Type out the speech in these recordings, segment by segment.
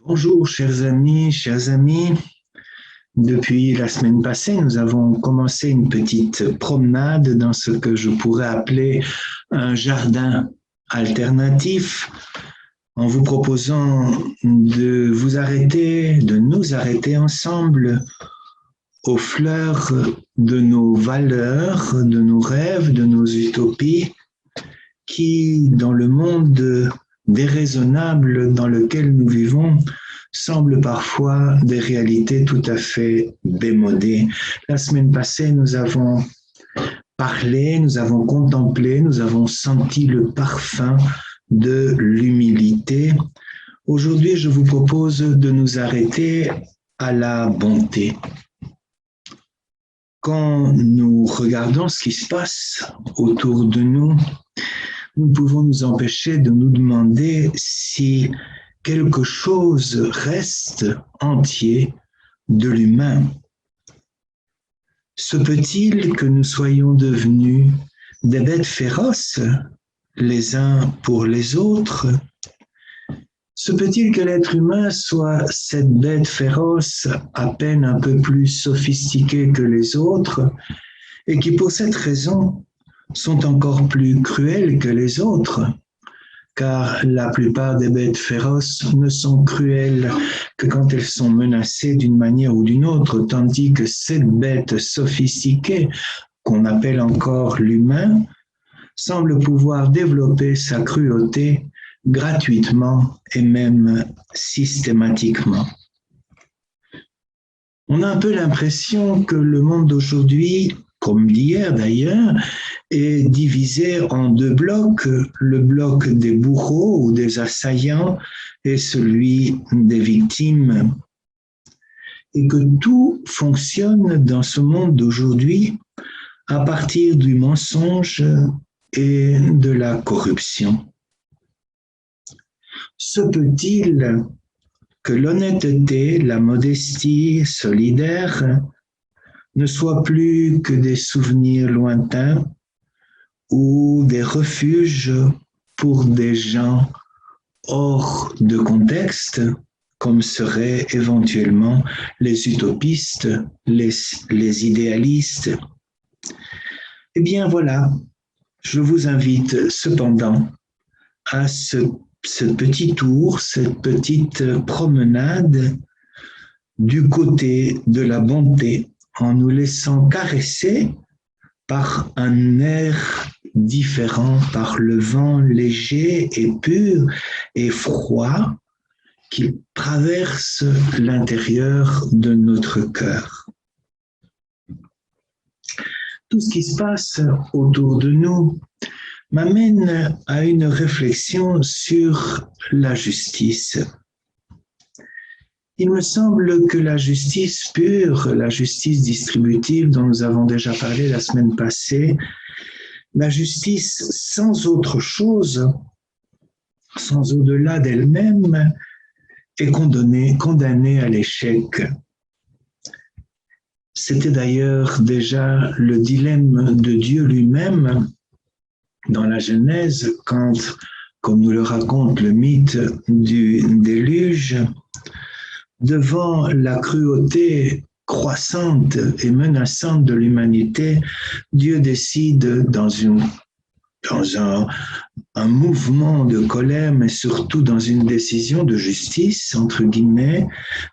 Bonjour chers amis. Depuis la semaine passée, nous avons commencé une petite promenade dans ce que je pourrais appeler un jardin alternatif, en vous proposant de nous arrêter ensemble aux fleurs de nos valeurs, de nos rêves, de nos utopies, qui, dans le monde déraisonnable dans lequel nous vivons, semblent parfois des réalités tout à fait démodées. La semaine passée, nous avons parlé, nous avons contemplé, nous avons senti le parfum de l'humilité. Aujourd'hui, je vous propose de nous arrêter à la bonté. Quand nous regardons ce qui se passe autour de nous, nous ne pouvons nous empêcher de nous demander si quelque chose reste entier de l'humain. Se peut-il que nous soyons devenus des bêtes féroces les uns pour les autres? Se peut-il que l'être humain soit cette bête féroce à peine un peu plus sophistiquée que les autres et qui pour cette raison sont encore plus cruels que les autres, car la plupart des bêtes féroces ne sont cruelles que quand elles sont menacées d'une manière ou d'une autre, tandis que cette bête sophistiquée, qu'on appelle encore l'humain, semble pouvoir développer sa cruauté gratuitement et même systématiquement. On a un peu l'impression que le monde d'aujourd'hui, comme d'hier d'ailleurs, est divisé en deux blocs, le bloc des bourreaux ou des assaillants et celui des victimes. Et que tout fonctionne dans ce monde d'aujourd'hui à partir du mensonge et de la corruption. Se peut-il que l'honnêteté, la modestie solidaire ne soient plus que des souvenirs lointains ou des refuges pour des gens hors de contexte, comme seraient éventuellement les utopistes, les idéalistes? Eh bien voilà, je vous invite cependant à ce petit tour, cette petite promenade du côté de la bonté, en nous laissant caresser par un air différent, par le vent léger et pur et froid qui traverse l'intérieur de notre cœur. Tout ce qui se passe autour de nous m'amène à une réflexion sur la justice. Il me semble que la justice pure, la justice distributive dont nous avons déjà parlé la semaine passée, la justice sans autre chose, sans au-delà d'elle-même, est condamnée à l'échec. C'était d'ailleurs déjà le dilemme de Dieu lui-même dans la Genèse, quand, comme nous le raconte le mythe du déluge, devant la cruauté croissante et menaçante de l'humanité, Dieu décide dans un mouvement de colère, mais surtout dans une décision de justice, entre guillemets,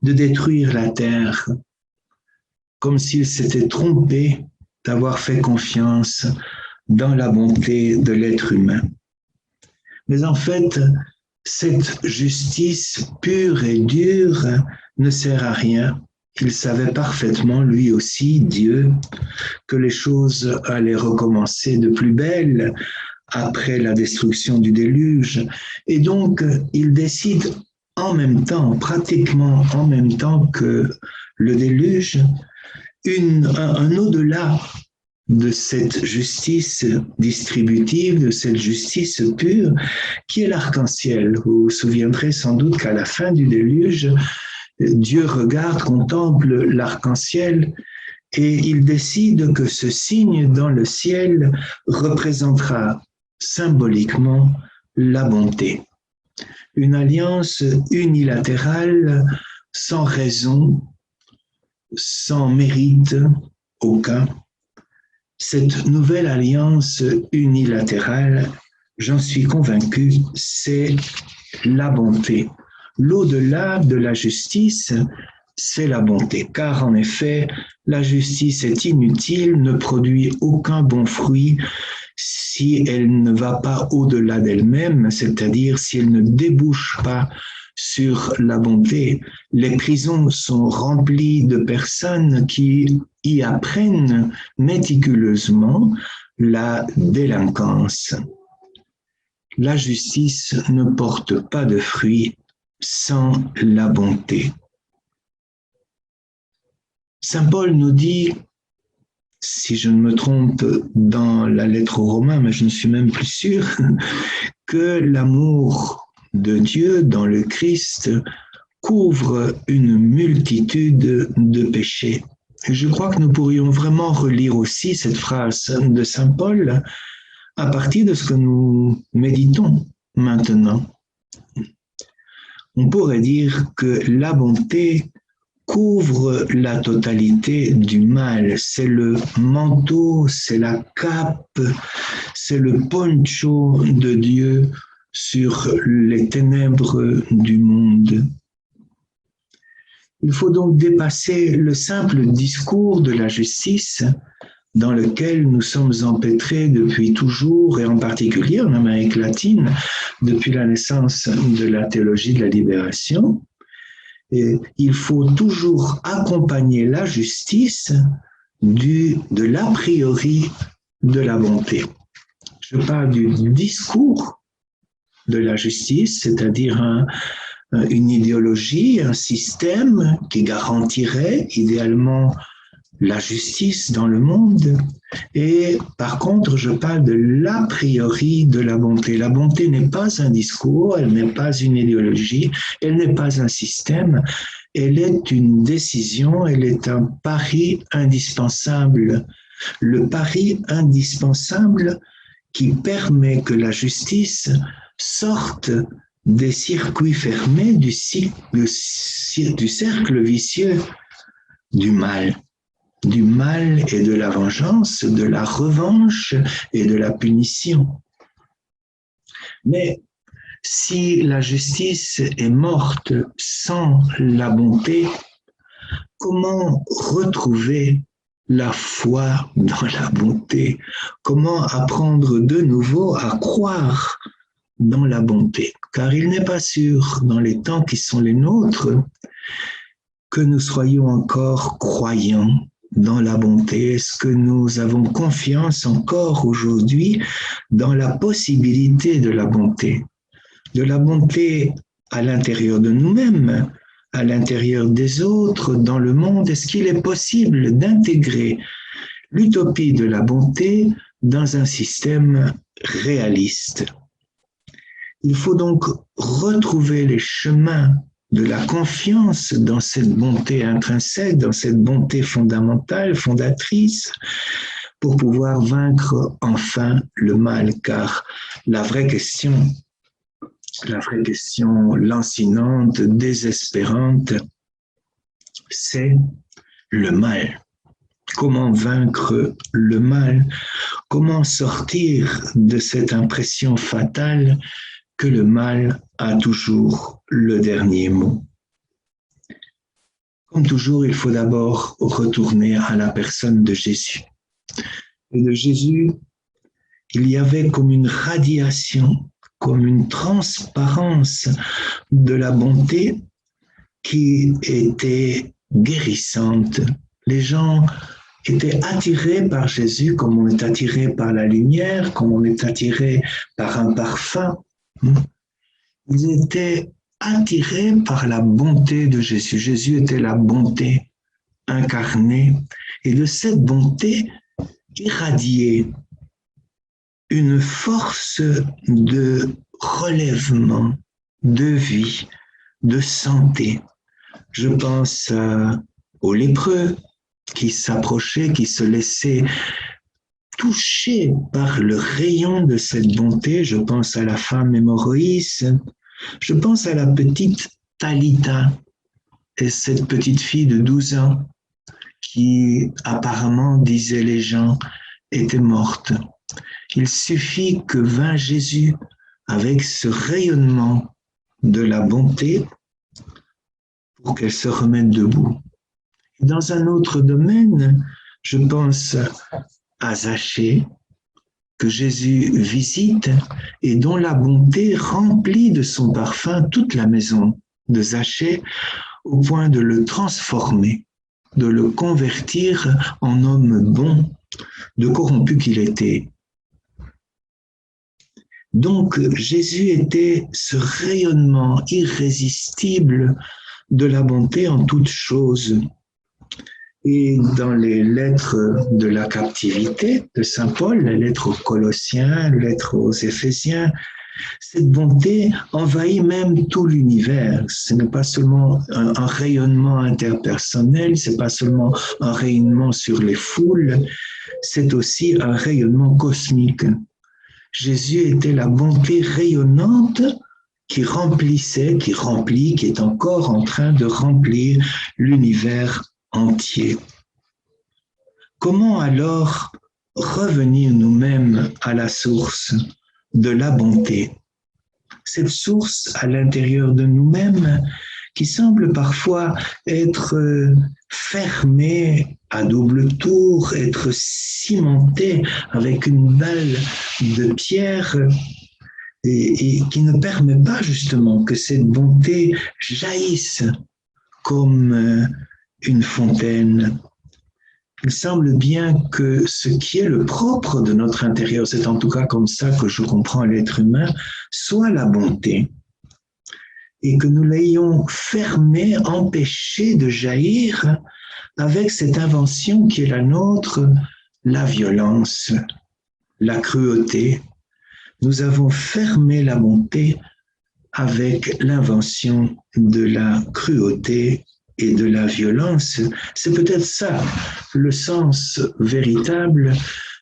de détruire la terre, comme s'il s'était trompé d'avoir fait confiance dans la bonté de l'être humain. Mais en fait, cette justice pure et dure ne sert à rien. Il savait parfaitement, lui aussi, Dieu, que les choses allaient recommencer de plus belle après la destruction du déluge. Et donc, il décide en pratiquement en même temps que le déluge, un au-delà de cette justice distributive, de cette justice pure, qui est l'arc-en-ciel. Vous vous souviendrez sans doute qu'à la fin du déluge, Dieu regarde, contemple l'arc-en-ciel et il décide que ce signe dans le ciel représentera symboliquement la bonté. une alliance unilatérale sans raison, sans mérite aucun. Cette nouvelle alliance unilatérale, j'en suis convaincu, c'est la bonté. L'au-delà de la justice, c'est la bonté, car en effet, la justice est inutile, ne produit aucun bon fruit si elle ne va pas au-delà d'elle-même, c'est-à-dire si elle ne débouche pas sur la bonté. Les prisons sont remplies de personnes qui y apprennent méticuleusement la délinquance. La justice ne porte pas de fruits sans la bonté. Saint Paul nous dit, si je ne me trompe dans la lettre aux Romains, mais je ne suis même plus sûr, que l'amour de Dieu dans le Christ couvre une multitude de péchés. Et je crois que nous pourrions vraiment relire aussi cette phrase de Saint Paul à partir de ce que nous méditons maintenant. On pourrait dire que la bonté couvre la totalité du mal. C'est le manteau, c'est la cape, c'est le poncho de Dieu sur les ténèbres du monde. Il faut donc dépasser le simple discours de la justice dans lequel nous sommes empêtrés depuis toujours, et en particulier en Amérique latine, depuis la naissance de la théologie de la libération. Et il faut toujours accompagner la justice de l'a priori de la bonté. Je parle du discours de la justice, c'est-à-dire une idéologie, un système qui garantirait idéalement la justice dans le monde. Et par contre, je parle de l'a priori de la bonté. La bonté n'est pas un discours, elle n'est pas une idéologie, elle n'est pas un système, elle est une décision, elle est un pari indispensable. Le pari indispensable qui permet que la justice sorte des circuits fermés du cercle vicieux du mal et de la vengeance, de la revanche et de la punition. Mais si la justice est morte sans la bonté, comment retrouver la foi dans la bonté? Comment apprendre de nouveau à croire dans la bonté? Car il n'est pas sûr, dans les temps qui sont les nôtres, que nous soyons encore croyants dans la bonté. Est-ce que nous avons confiance encore aujourd'hui dans la possibilité de la bonté à l'intérieur de nous-mêmes, à l'intérieur des autres, dans le monde? Est-ce qu'il est possible d'intégrer l'utopie de la bonté dans un système réaliste? Il faut donc retrouver les chemins de la confiance dans cette bonté intrinsèque, dans cette bonté fondamentale, fondatrice, pour pouvoir vaincre enfin le mal. Car la vraie question lancinante, désespérante, c'est le mal. Comment vaincre le mal? Comment sortir de cette impression fatale que le mal a toujours le dernier mot? Comme toujours, il faut d'abord retourner à la personne de Jésus. Et de Jésus, il y avait comme une radiation, comme une transparence de la bonté qui était guérissante. Les gens étaient attirés par Jésus comme on est attiré par la lumière, comme on est attiré par un parfum. Ils étaient attirés par la bonté de Jésus. Jésus était la bonté incarnée, et de cette bonté irradiait une force de relèvement, de vie, de santé. Je pense aux lépreux qui s'approchaient, qui se laissaient toucher par le rayon de cette bonté. Je pense à la femme hémorroïde, Je pense à la petite Talita, et cette petite fille de 12 ans qui apparemment, disaient les gens, était morte. Il suffit que vint Jésus avec ce rayonnement de la bonté pour qu'elle se remette debout. Dans un autre domaine, je pense à Zachée, que Jésus visite et dont la bonté remplit de son parfum toute la maison de Zachée au point de le transformer, de le convertir en homme bon, de corrompu qu'il était. Donc Jésus était ce rayonnement irrésistible de la bonté en toutes choses. Et dans les lettres de la captivité de saint Paul, les lettres aux Colossiens, les lettres aux Éphésiens, cette bonté envahit même tout l'univers. Ce n'est pas seulement un rayonnement interpersonnel, ce n'est pas seulement un rayonnement sur les foules, c'est aussi un rayonnement cosmique. Jésus était la bonté rayonnante qui remplissait, qui remplit, qui est encore en train de remplir l'univers entier. Comment alors revenir nous-mêmes à la source de la bonté? Cette source à l'intérieur de nous-mêmes qui semble parfois être fermée à double tour, être cimentée avec une balle de pierre et qui ne permet pas justement que cette bonté jaillisse comme une fontaine. Il semble bien que ce qui est le propre de notre intérieur, c'est en tout cas comme ça que je comprends l'être humain, soit la bonté. Et que nous l'ayons fermé, empêché de jaillir avec cette invention qui est la nôtre, la violence, la cruauté. Nous avons fermé la bonté avec l'invention de la cruauté et de la violence. C'est peut-être ça le sens véritable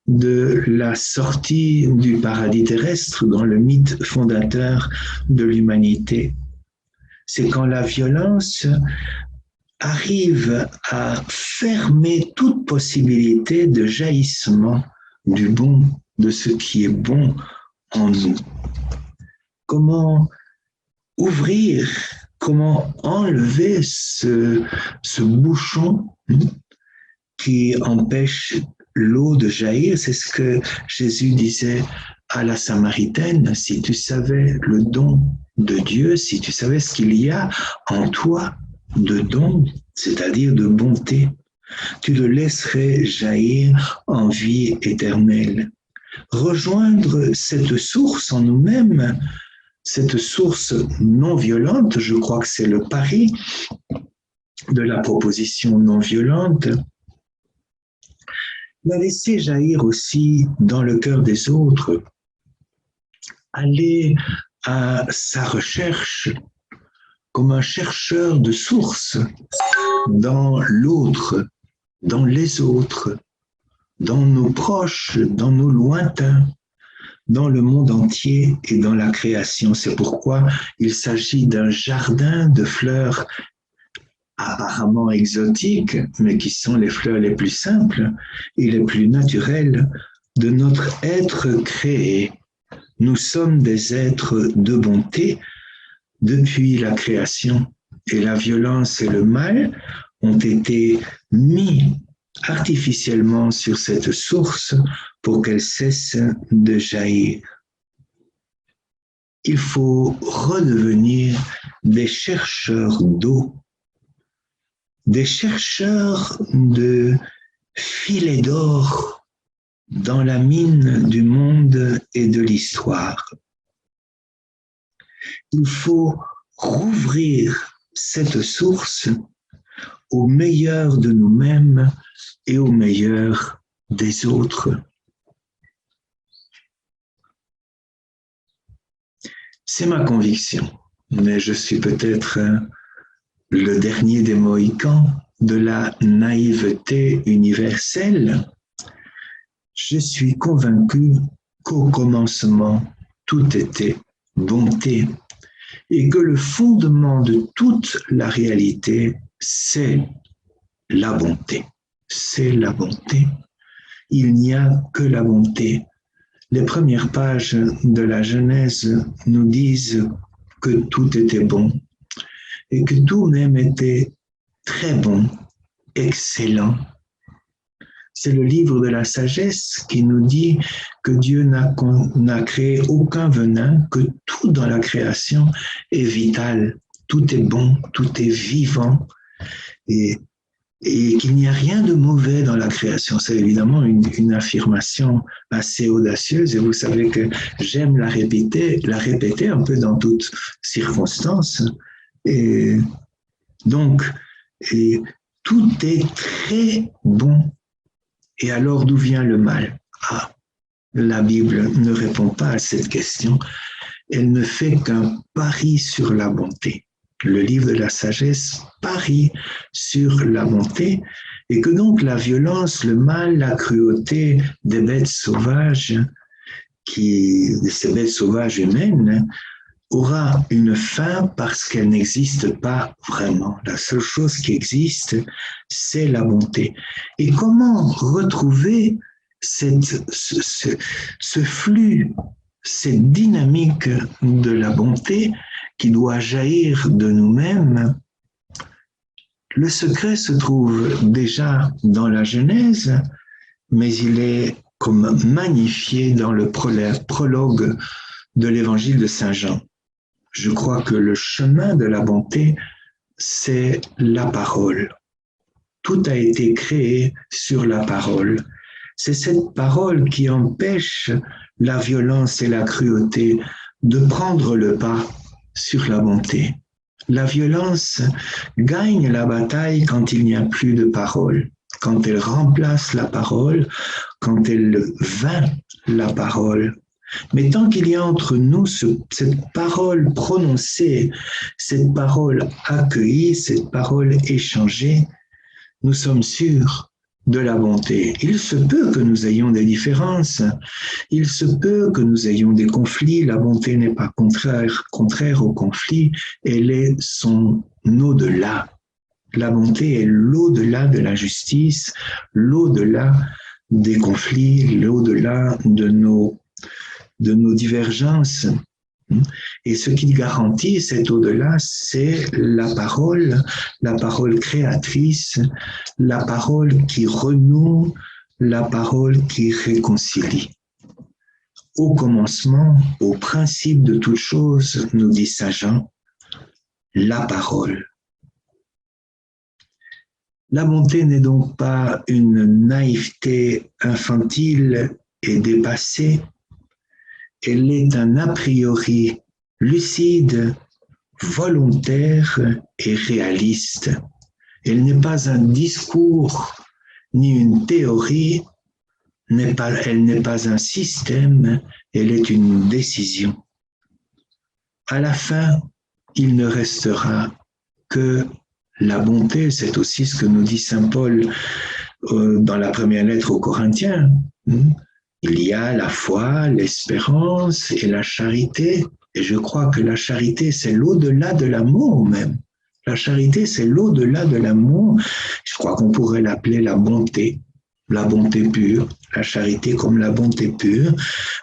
de la sortie du paradis terrestre dans le mythe fondateur de l'humanité. C'est quand la violence arrive à fermer toute possibilité de jaillissement du bon, de ce qui est bon en nous. Comment ouvrir, comment enlever ce bouchon qui empêche l'eau de jaillir? C'est ce que Jésus disait à la Samaritaine. Si tu savais le don de Dieu, si tu savais ce qu'il y a en toi de don, c'est-à-dire de bonté, tu le laisserais jaillir en vie éternelle. Rejoindre cette source en nous-mêmes, cette source non violente, je crois que c'est le pari de la proposition non violente, la laisser jaillir aussi dans le cœur des autres, aller à sa recherche comme un chercheur de sources dans l'autre, dans les autres, dans nos proches, dans nos lointains, dans le monde entier et dans la création. C'est pourquoi il s'agit d'un jardin de fleurs apparemment exotiques, mais qui sont les fleurs les plus simples et les plus naturelles de notre être créé. Nous sommes des êtres de bonté depuis la création, et la violence et le mal ont été mis artificiellement sur cette source pour qu'elle cesse de jaillir. Il faut redevenir des chercheurs d'eau, des chercheurs de filets d'or dans la mine du monde et de l'histoire. Il faut rouvrir cette source au meilleur de nous-mêmes et au meilleur des autres. C'est ma conviction, mais je suis peut-être le dernier des Mohicans de la naïveté universelle. Je suis convaincu qu'au commencement, tout était bonté et que le fondement de toute la réalité, c'est la bonté. C'est la bonté. Il n'y a que la bonté. Les premières pages de la Genèse nous disent que tout était bon et que tout même était très bon, excellent. C'est le livre de la sagesse qui nous dit que Dieu n'a créé aucun venin, que tout dans la création est vital, tout est bon, tout est vivant et qu'il n'y a rien de mauvais dans la création. C'est évidemment une affirmation assez audacieuse et vous savez que j'aime la répéter un peu dans toutes circonstances. Et donc, tout est très bon. Et alors, d'où vient le mal? Ah, la Bible ne répond pas à cette question. Elle ne fait qu'un pari sur la bonté. Le livre de la sagesse parie sur la bonté et que donc la violence, le mal, la cruauté des bêtes sauvages, ces bêtes sauvages humaines, aura une fin parce qu'elle n'existe pas vraiment. La seule chose qui existe, c'est la bonté. Et comment retrouver ce flux, cette dynamique de la bonté qui doit jaillir de nous-mêmes? Le secret se trouve déjà dans la Genèse, mais il est comme magnifié dans le prologue de l'évangile de Saint Jean. Je crois que le chemin de la bonté, c'est la parole. Tout a été créé sur la parole. C'est cette parole qui empêche la violence et la cruauté de prendre le pas sur la bonté. La violence gagne la bataille quand il n'y a plus de parole, quand elle remplace la parole, quand elle vainc la parole. Mais tant qu'il y a entre nous cette parole prononcée, cette parole accueillie, cette parole échangée, nous sommes sûrs de la bonté. Il se peut que nous ayons des différences, il se peut que nous ayons des conflits. La bonté n'est pas contraire au conflit, elle est son au-delà. La bonté est l'au-delà de la justice, l'au-delà des conflits, l'au-delà de nos divergences. Et ce qui garantit cet au-delà, c'est la parole créatrice, la parole qui renoue, la parole qui réconcilie. Au commencement, au principe de toute chose, nous dit Saint Jean, la parole. La bonté n'est donc pas une naïveté infantile et dépassée, elle est un a priori lucide, volontaire et réaliste. Elle n'est pas un discours ni une théorie, elle n'est pas un système, elle est une décision. À la fin, il ne restera que la bonté. C'est aussi ce que nous dit saint Paul dans la première lettre aux Corinthiens. Il y a la foi, l'espérance et la charité. Et je crois que la charité, c'est l'au-delà de l'amour même. La charité, c'est l'au-delà de l'amour. Je crois qu'on pourrait l'appeler la bonté pure. La charité comme la bonté pure.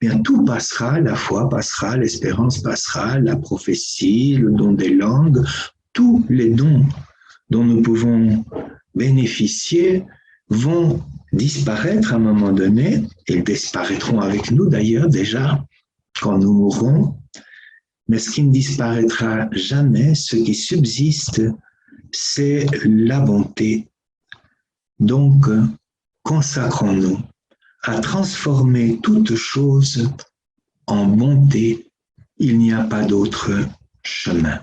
Bien, tout passera, la foi passera, l'espérance passera, la prophétie, le don des langues, tous les dons dont nous pouvons bénéficier vont disparaître à un moment donné. Ils disparaîtront avec nous d'ailleurs déjà quand nous mourrons. Mais ce qui ne disparaîtra jamais, ce qui subsiste, c'est la bonté. Donc, consacrons-nous à transformer toute chose en bonté. Il n'y a pas d'autre chemin.